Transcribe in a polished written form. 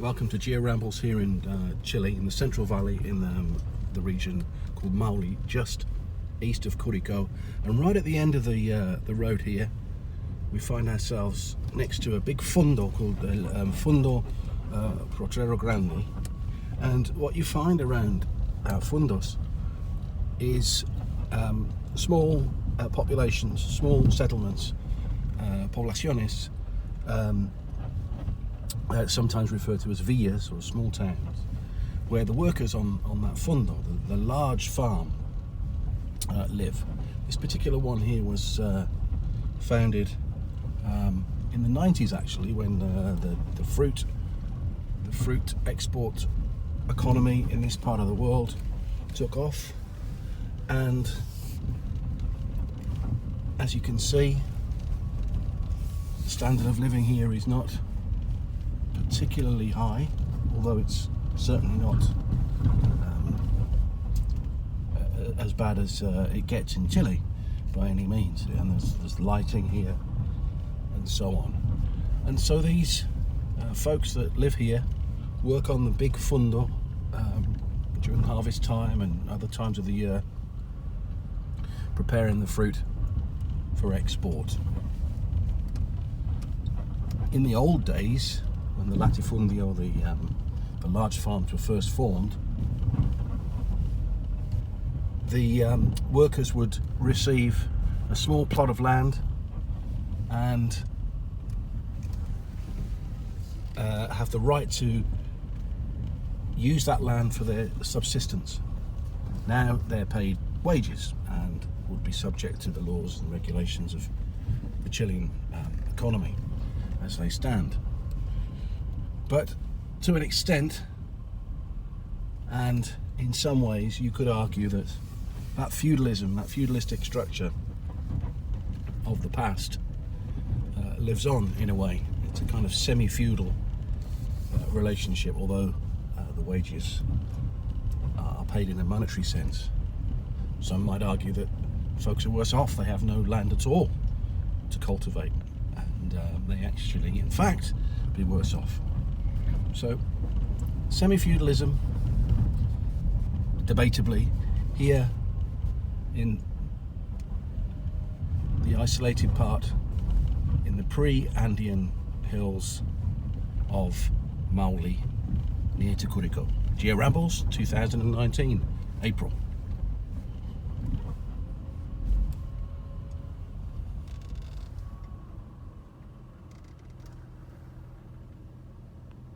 Welcome to Georambles here in Chile, in the Central Valley, in the region called Maule, just east of Curicó. And right at the end of the road here, we find ourselves next to a big fundo called Fundo Potrero Grande. And what you find around fundos is small populations, small settlements, poblaciones, sometimes referred to as villas or small towns, where the workers on that fundo, the large farm, live. This particular one here was founded in the 90s, actually, when the fruit export economy in this part of the world took off. And as you can see, the standard of living here is not particularly high, although it's certainly not as bad as it gets in Chile by any means. And there's lighting here and so on. And so these folks that live here work on the big fundo during harvest time and other times of the year, preparing the fruit for export. In the old days, when the latifundio, the large farms, were first formed, the workers would receive a small plot of land and have the right to use that land for their subsistence. Now they're paid wages and would be subject to the laws and regulations of the Chilean economy as they stand. But to an extent, and in some ways, you could argue that feudalism, that feudalistic structure of the past lives on in a way. It's a kind of semi-feudal relationship, although the wages are paid in a monetary sense. Some might argue that folks are worse off. They have no land at all to cultivate, and they actually, in fact, be worse off. So, semi-feudalism, debatably, here in the isolated part in the pre-Andean hills of Maule, near to Curicó. Georambles 2019, April.